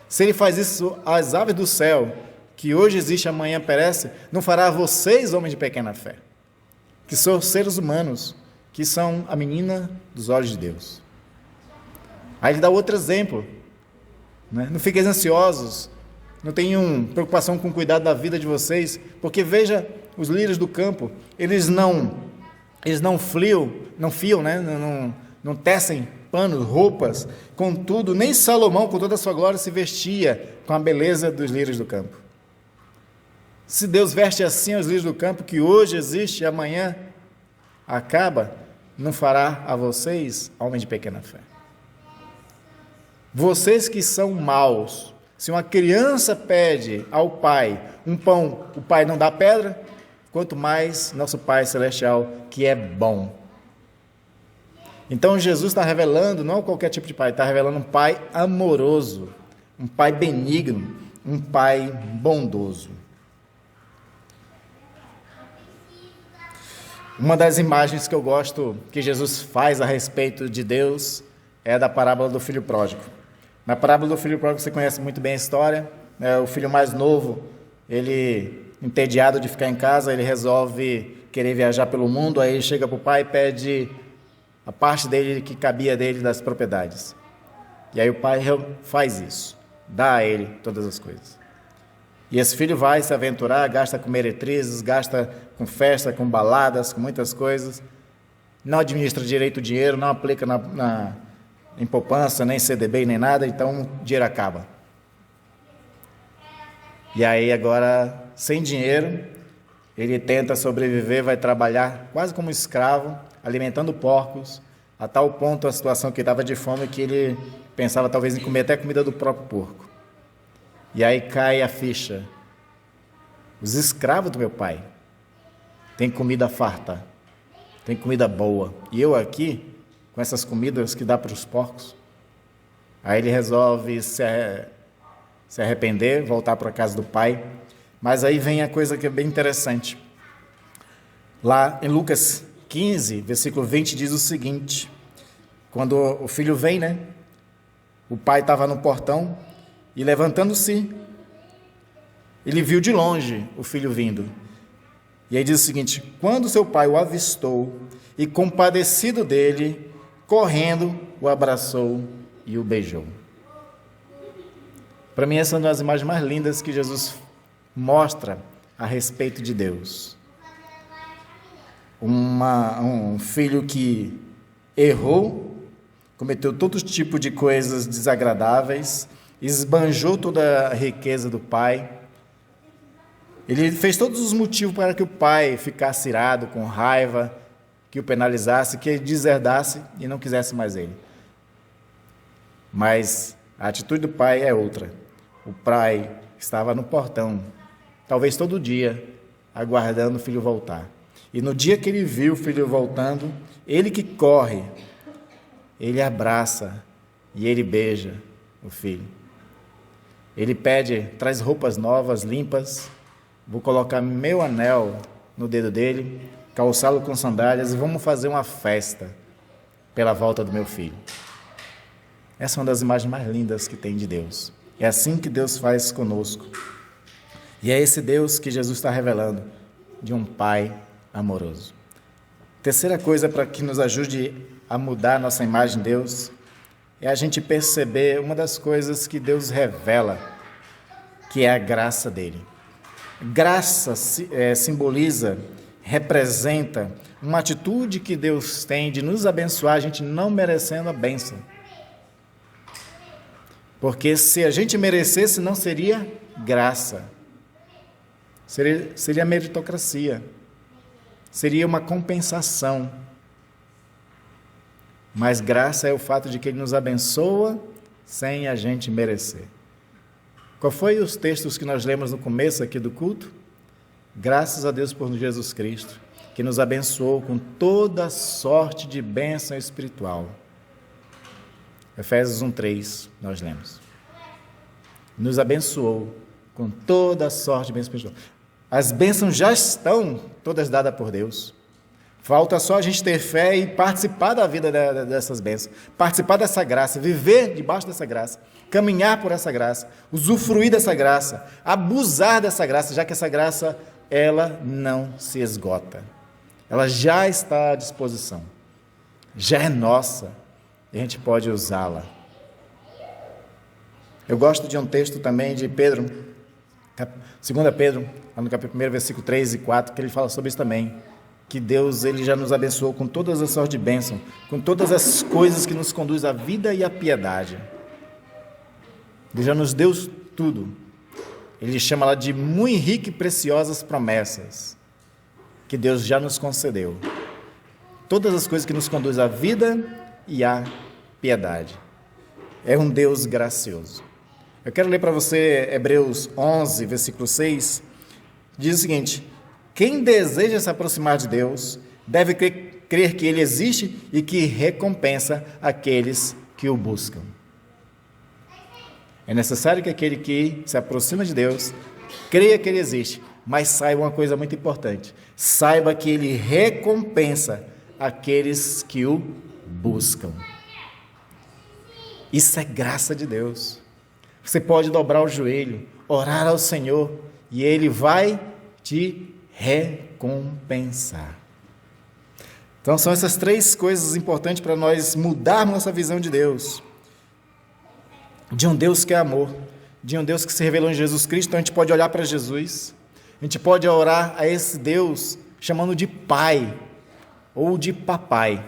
Se Ele faz isso às aves do céu, que hoje existe, amanhã perece, não fará a vocês, homens de pequena fé, que são seres humanos, que são a menina dos olhos de Deus. Aí Ele dá outro exemplo, né? Não fiquem ansiosos, não tenham preocupação com o cuidado da vida de vocês, porque veja os lírios do campo, eles não fiam, né? não tecem panos, roupas. Contudo, nem Salomão, com toda a sua glória, se vestia com a beleza dos lírios do campo. Se Deus veste assim os lírios do campo, que hoje existe e amanhã acaba, não fará a vocês, homens de pequena fé. Vocês que são maus, se uma criança pede ao pai um pão, o pai não dá pedra, quanto mais nosso Pai Celestial, que é bom. Então, Jesus está revelando, não qualquer tipo de pai, está revelando um pai amoroso, um pai benigno, um pai bondoso. Uma das imagens que eu gosto que Jesus faz a respeito de Deus é a da parábola do filho pródigo. Na parábola do filho pródigo você conhece muito bem a história, né? O filho mais novo, ele, entediado de ficar em casa, ele resolve querer viajar pelo mundo, aí ele chega para o pai e pede a parte dele que cabia dele das propriedades. E aí o pai faz isso, dá a ele todas as coisas. E esse filho vai se aventurar, gasta com meretrizes, gasta com festa, com baladas, com muitas coisas, não administra direito o dinheiro, não aplica em poupança, nem CDB, nem nada, então o dinheiro acaba. E aí agora, sem dinheiro, ele tenta sobreviver, vai trabalhar quase como escravo, alimentando porcos, a tal ponto a situação que estava de fome que ele pensava talvez em comer até a comida do próprio porco. E aí cai a ficha: os escravos do meu pai têm comida farta, tem comida boa, e eu aqui, com essas comidas que dá para os porcos. Aí ele resolve se arrepender, voltar para a casa do pai. Mas aí vem a coisa que é bem interessante. Lá em Lucas 15, versículo 20, diz o seguinte: quando o filho vem, né? O pai estava no portão e, levantando-se, ele viu de longe o filho vindo. E aí diz o seguinte: quando seu pai o avistou e, compadecido dele, correndo, o abraçou e o beijou. Para mim, essa é uma das imagens mais lindas que Jesus mostra a respeito de Deus. Um filho que errou, cometeu todo tipo de coisas desagradáveis, esbanjou toda a riqueza do pai. Ele fez todos os motivos para que o pai ficasse irado, com raiva, que o penalizasse, que ele deserdasse e não quisesse mais ele. Mas a atitude do pai é outra. O pai estava no portão, talvez todo dia, aguardando o filho voltar. E no dia que ele viu o filho voltando, ele que corre, ele abraça e ele beija o filho. Ele pede, traz roupas novas, limpas, vou colocar meu anel no dedo dele, calçá-lo com sandálias e vamos fazer uma festa pela volta do meu filho. Essa é uma das imagens mais lindas que tem de Deus. É assim que Deus faz conosco. E é esse Deus que Jesus está revelando, de um Pai amoroso. Terceira coisa para que nos ajude a mudar a nossa imagem de Deus é a gente perceber uma das coisas que Deus revela, que é a graça dele. Graça simboliza, representa uma atitude que Deus tem de nos abençoar, a gente não merecendo a bênção. Porque se a gente merecesse, não seria graça. Seria meritocracia. Seria uma compensação. Mas graça é o fato de que Ele nos abençoa sem a gente merecer. Qual foi os textos que nós lemos no começo aqui do culto? Graças a Deus por Jesus Cristo, que nos abençoou com toda sorte de bênção espiritual. Efésios 1:3, nós lemos. Nos abençoou com toda sorte de bênção espiritual. As bênçãos já estão todas dadas por Deus. Falta só a gente ter fé e participar da vida dessas bênçãos, participar dessa graça, viver debaixo dessa graça, caminhar por essa graça, usufruir dessa graça, abusar dessa graça, já que essa graça, ela não se esgota. Ela já está à disposição, já é nossa, e a gente pode usá-la. Eu gosto de um texto também de Pedro, 2 Pedro, no capítulo 1, versículo 3 e 4, que ele fala sobre isso também, que Deus ele já nos abençoou com todas as sortes de bênção, com todas as coisas que nos conduzem à vida e à piedade. Ele já nos deu tudo. Ele chama lá de muito rico e preciosas promessas, que Deus já nos concedeu. Todas as coisas que nos conduzem à vida e à piedade. É um Deus gracioso. Eu quero ler para você Hebreus 11, versículo 6, diz o seguinte: quem deseja se aproximar de Deus deve crer que Ele existe e que recompensa aqueles que o buscam. É necessário que aquele que se aproxima de Deus creia que Ele existe, mas saiba uma coisa muito importante: saiba que Ele recompensa aqueles que o buscam. Isso é graça de Deus. Você pode dobrar o joelho, orar ao Senhor, e Ele vai te recompensar. Então são essas três coisas importantes para nós mudarmos nossa visão de Deus. De um Deus que é amor, de um Deus que se revelou em Jesus Cristo. Então a gente pode olhar para Jesus, a gente pode orar a esse Deus chamando de Pai ou de Papai,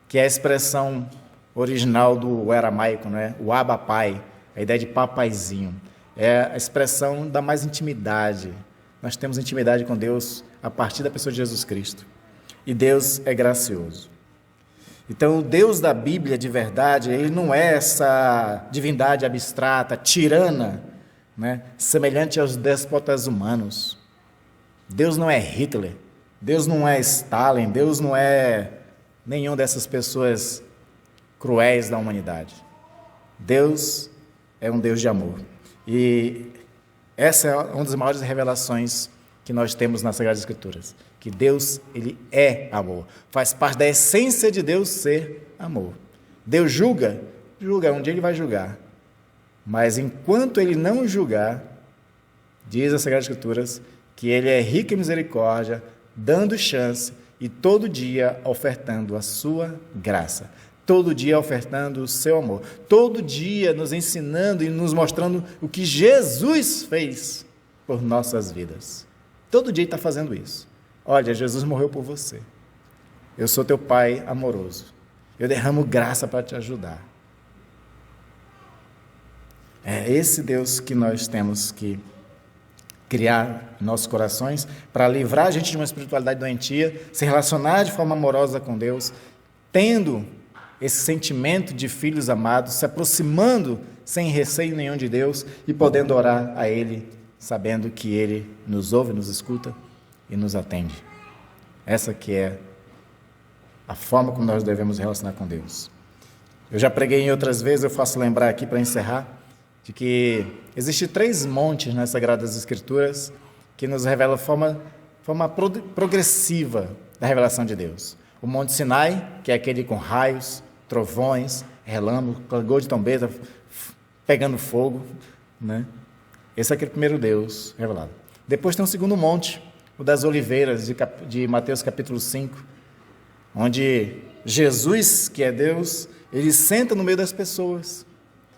que é a expressão original do aramaico, não é? O Abba Pai, a ideia de papaizinho. É a expressão da mais intimidade. Nós temos intimidade com Deus a partir da pessoa de Jesus Cristo. E Deus é gracioso. Então, o Deus da Bíblia, de verdade, Ele não é essa divindade abstrata, tirana, né, semelhante aos déspotas humanos. Deus não é Hitler, Deus não é Stalin, Deus não é nenhuma dessas pessoas cruéis da humanidade. Deus é um Deus de amor. E essa é uma das maiores revelações que nós temos nas Sagradas Escrituras, que Deus, Ele é amor. Faz parte da essência de Deus ser amor. Deus julga, um dia Ele vai julgar. Mas enquanto Ele não julgar, diz as Sagradas Escrituras, que Ele é rico em misericórdia, dando chance e todo dia ofertando a sua graça. Todo dia ofertando o seu amor. Todo dia nos ensinando e nos mostrando o que Jesus fez por nossas vidas. Todo dia Ele está fazendo isso. Olha, Jesus morreu por você. Eu sou teu Pai amoroso. Eu derramo graça para te ajudar. É esse Deus que nós temos que criar em nossos corações para livrar a gente de uma espiritualidade doentia, se relacionar de forma amorosa com Deus, tendo esse sentimento de filhos amados, se aproximando sem receio nenhum de Deus e podendo orar a Ele, sabendo que Ele nos ouve, nos escuta e nos atende. Essa que é a forma como nós devemos relacionar com Deus. Eu já preguei em outras vezes, eu faço lembrar aqui para encerrar, de que existem 3 montes nas Sagradas Escrituras que nos revelam a forma progressiva da revelação de Deus. O Monte Sinai, que é aquele com raios, trovões, relâmpago, clangor de trombeta, pegando fogo, né? Esse é aquele primeiro Deus revelado. Depois tem o segundo monte, o das oliveiras, de Mateus capítulo 5, onde Jesus, que é Deus, ele senta no meio das pessoas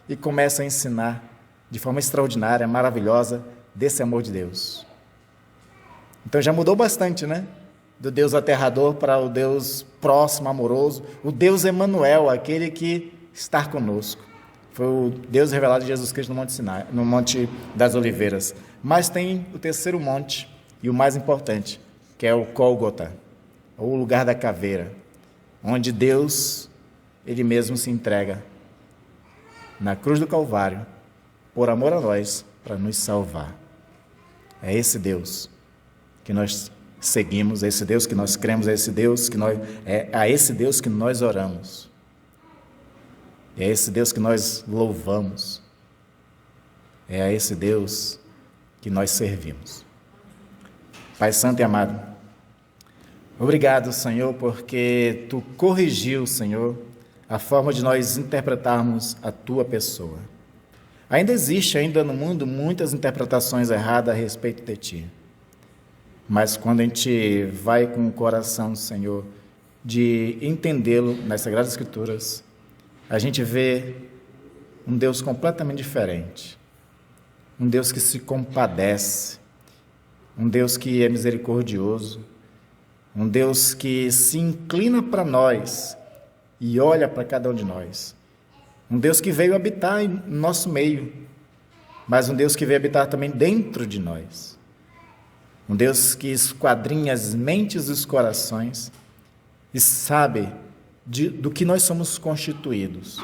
e começa a ensinar de forma extraordinária, maravilhosa, desse amor de Deus. Então já mudou bastante, né? Do Deus aterrador para o Deus próximo, amoroso, o Deus Emanuel, aquele que está conosco. Foi o Deus revelado de Jesus Cristo no Monte Sinai, no Monte das Oliveiras. Mas tem o terceiro monte, e o mais importante, que é o Gólgota, ou o lugar da caveira, onde Deus, Ele mesmo se entrega na cruz do Calvário, por amor a nós, para nos salvar. É esse Deus que nós seguimos, é esse Deus que nós cremos, é a esse Deus que nós oramos. É esse Deus que nós louvamos. É a esse Deus que nós servimos. Pai Santo e amado, obrigado, Senhor, porque Tu corrigiu, Senhor, a forma de nós interpretarmos a Tua pessoa. Ainda existe no mundo muitas interpretações erradas a respeito de Ti. Mas quando a gente vai com o coração, Senhor, de entendê-lo nas Sagradas Escrituras, a gente vê um Deus completamente diferente. Um Deus que se compadece, um Deus que é misericordioso, um Deus que se inclina para nós e olha para cada um de nós. Um Deus que veio habitar em nosso meio, mas um Deus que veio habitar também dentro de nós. Um Deus que esquadrinha as mentes e os corações e sabe do que nós somos constituídos.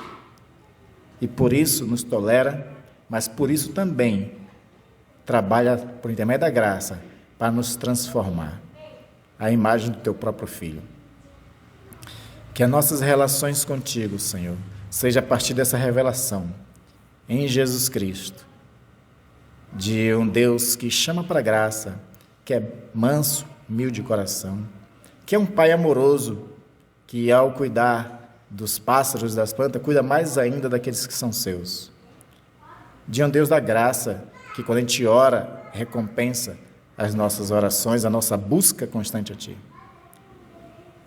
E por isso nos tolera, mas por isso também trabalha por intermédio da graça para nos transformar à imagem do Teu próprio Filho. Que as nossas relações contigo, Senhor, seja a partir dessa revelação em Jesus Cristo, de um Deus que chama para a graça, que é manso, humilde de coração, que é um Pai amoroso, que ao cuidar dos pássaros, das plantas, cuida mais ainda daqueles que são seus. De um Deus da graça, que quando a gente ora, recompensa as nossas orações, a nossa busca constante a Ti.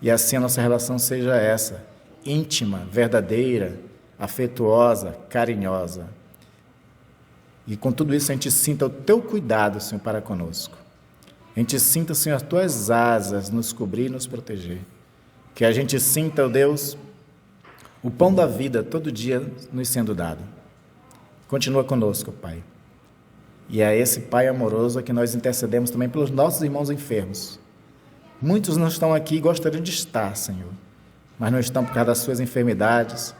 E assim a nossa relação seja essa, íntima, verdadeira, afetuosa, carinhosa. E com tudo isso a gente sinta o Teu cuidado, Senhor, para conosco. A gente sinta, Senhor, as Tuas asas nos cobrir e nos proteger. Que a gente sinta, ó Deus, o pão da vida todo dia nos sendo dado. Continua conosco, Pai. E é esse Pai amoroso que nós intercedemos também pelos nossos irmãos enfermos. Muitos não estão aqui e gostariam de estar, Senhor, mas não estão por causa das suas enfermidades,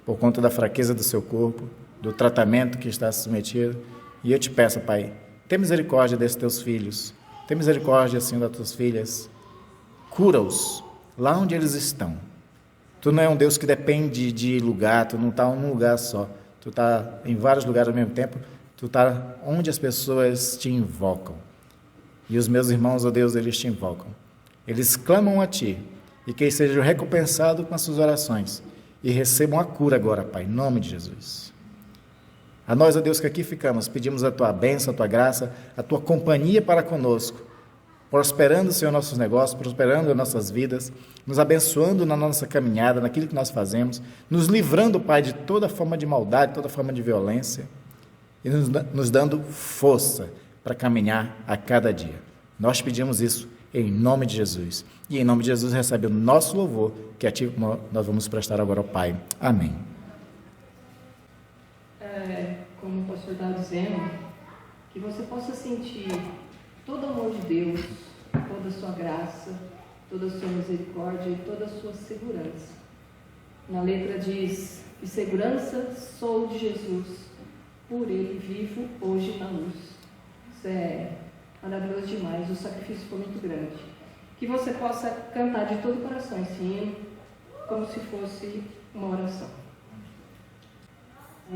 por conta da fraqueza do seu corpo, do tratamento que está submetido. E eu te peço, Pai, tenha misericórdia desses Teus filhos, tenha misericórdia, Senhor, das Tuas filhas. Cura-os lá onde eles estão. Tu não é um Deus que depende de lugar, Tu não está em um lugar só. Tu está em vários lugares ao mesmo tempo. Tu está onde as pessoas Te invocam. E os meus irmãos, ó Deus, eles Te invocam. Eles clamam a Ti. E que eles sejam recompensados com as suas orações. E recebam a cura agora, Pai, em nome de Jesus. A nós, ó Deus, que aqui ficamos, pedimos a Tua bênção, a Tua graça, a Tua companhia para conosco. Prosperando, Senhor, nossos negócios, prosperando as nossas vidas, nos abençoando na nossa caminhada, naquilo que nós fazemos, nos livrando, Pai, de toda forma de maldade, toda forma de violência, e nos dando força para caminhar a cada dia. Nós pedimos isso em nome de Jesus. E em nome de Jesus recebe o nosso louvor, que a Ti nós vamos prestar agora ao Pai. Amém. Como o pastor está dizendo, que você possa sentir todo o amor de Deus, toda a sua graça, toda a sua misericórdia e toda a sua segurança. Na letra diz que segurança sou de Jesus, por Ele vivo hoje na luz. Isso é maravilhoso demais, o sacrifício foi muito grande. Que você possa cantar de todo o coração esse hino, como se fosse uma oração. E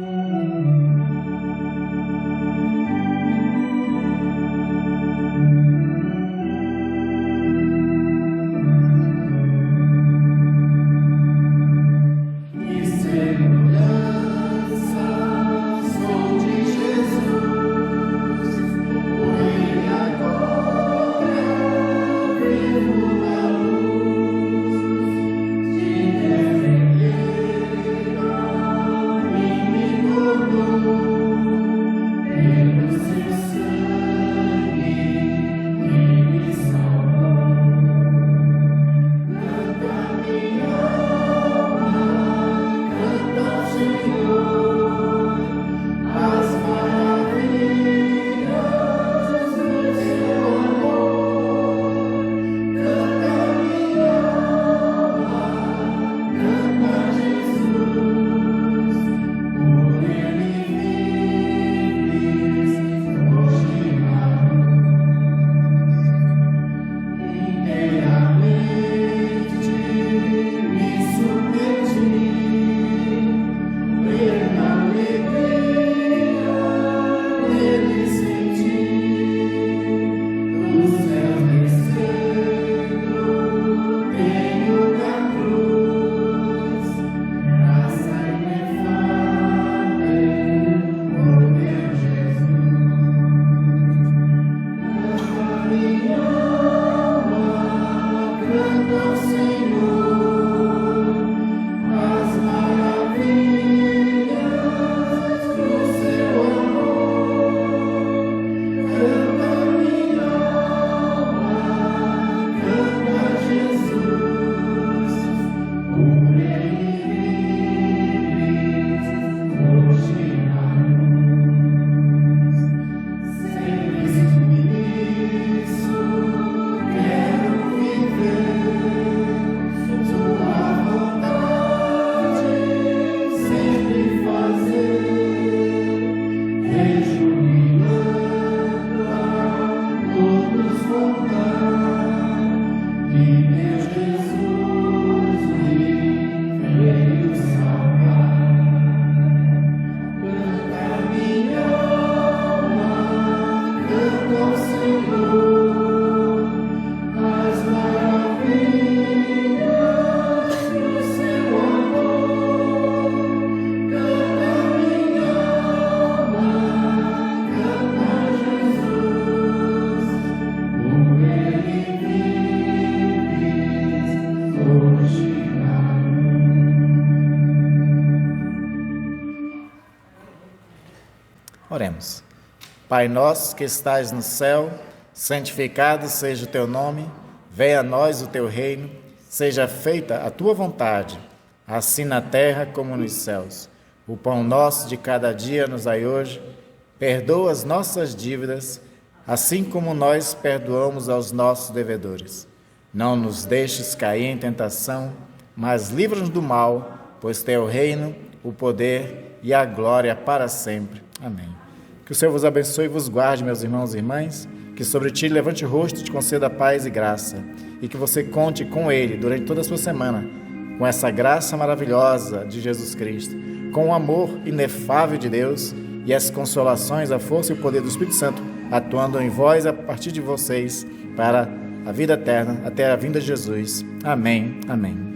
Pai nosso que estais no céu, santificado seja o teu nome, venha a nós o teu reino, seja feita a tua vontade, assim na terra como nos céus. O pão nosso de cada dia nos dai hoje, perdoa as nossas dívidas, assim como nós perdoamos aos nossos devedores. Não nos deixes cair em tentação, mas livra-nos do mal, pois teu o reino, o poder e a glória para sempre. Amém. Que o Senhor vos abençoe e vos guarde, meus irmãos e irmãs, que sobre ti levante o rosto e te conceda paz e graça, e que você conte com Ele durante toda a sua semana, com essa graça maravilhosa de Jesus Cristo, com o amor inefável de Deus e as consolações, a força e o poder do Espírito Santo atuando em vós a partir de vocês para a vida eterna, até a vinda de Jesus. Amém. Amém.